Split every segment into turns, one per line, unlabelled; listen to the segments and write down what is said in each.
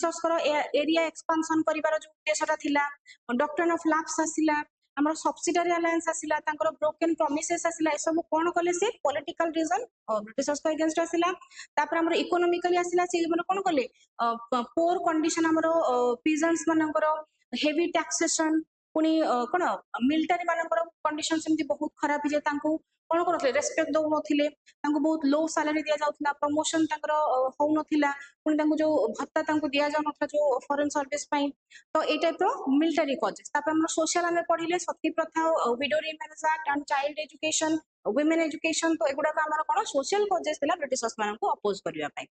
Britishers area expansion करिवार जो उद्देश्यटा थिला doctrine of lapse आसिला हमर सब्सिडियरी अलायंस आसिला तांकर ब्रोकन प्रॉमिसेस आसिला ए सब कोन कले से पॉलिटिकल रीजन ब्रिटिशर्स को अगेंस्ट आसिला तापर हमर इकोनॉमिकली आसिला से हमर कोन कले पोर कंडीशन हमर पीजेंट्स मानकर हेवी टैक्सेशन पुनी कोन मिलिटरी मानकर कंडीशन सेमती बहुत खराब जे तांको कोन करथले रेस्पेक्ट दउ नथिले तांको बहुत लो सैलरी दिया जाउथला प्रमोशन तांकर होउ नथिला पुनी तांको जो भत्ता तांको दिया जाउ नथला जो फॉरेन सर्विस पई तो ए टाइप रो मिलिटरी कॉजेस तापर हम सोशल हमें पढिले सती प्रथा widow remarriage act and child education women education तो एगुडा का हमर कोन सोशल कॉजेस थिला ब्रिटिशर्स मान को अपोज करिया पई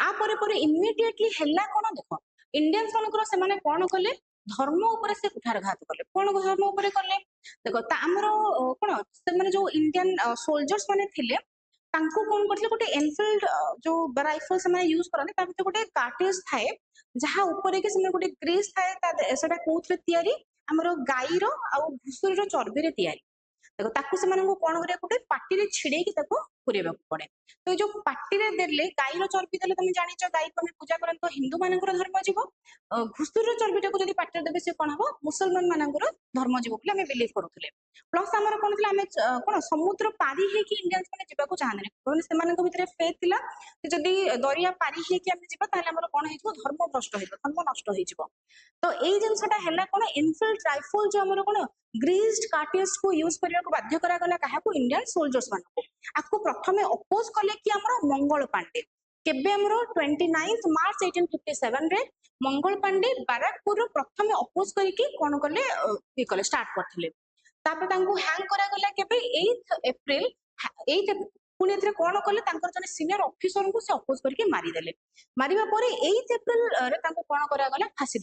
आ परे इमिडिएटली हैला कोन देखो इंडियंस मानकर से माने कोन कले धर्म ऊपर से कुठारघात कले कोन धर्म ऊपर कले देखो ता हमर कोन से माने जो इंडियन सोल्जर्स माने थिले तांको कोन करथले गोटे एनफील्ड जो राइफल से माने यूज करने ता भीतर गोटे कार्टेज थाए जहा ऊपर के से गोटे ग्रेस थाए ता सेटा कोथरे तयारी हमर गाईरो आ घुसुरीरो चर्बी रे तयारी देखो ताकू से माने कोन करिया गोटे पार्टी रे छिड़े की ताको पुरेबा पड़े तो जो पार्टी रे देले गाईरो चर्बी देले तुम जानिଛ गाई को हम पूजा करन तो हिंदू मानकर धर्म जीवो घुसुरीरो चर्बीटा को जदी पार्टी रे देबे से कोन हबो मुसलमान मानकर धर्म जीवो बोले हम बिलीव करूथले प्लस हमर कोन थिला हम कोन समुद्र पारी हे कि इंडियंस माने जीवा को चाहने कोन से मानक भितरे फेथ थिला कि जदी दरिया पारी हे कि हम जीवा ताले हमर कोन हेजो धर्म भ्रष्ट हेजो धर्म नष्ट हेजिवो तो एई जिनसटा हैला कोन इनफिल्ड राइफल जो हमर कोन ग्रीस्ड कार्टेज को यूज करिया को बाध्य करा गला काहा को इंडियन सोल्जर्स मान को आपको प्रथमे अपोज कले कि हमर मंगल पांडे केबे हमर 29 मार्च 1857 रे मंगल पांडे बाराकपुर प्रथमे अपोज करिकि कोन कले ये कले स्टार्ट करथिले तापर तांको हैंग करा गला केबे 8 अप्रैल 8 पुनी एथरे कोन कले तांकर जने सीनियर ऑफिसर को से अपोज करके मारी देले मारिबा परे 8 अप्रैल रे तांको कोन करा गला फांसी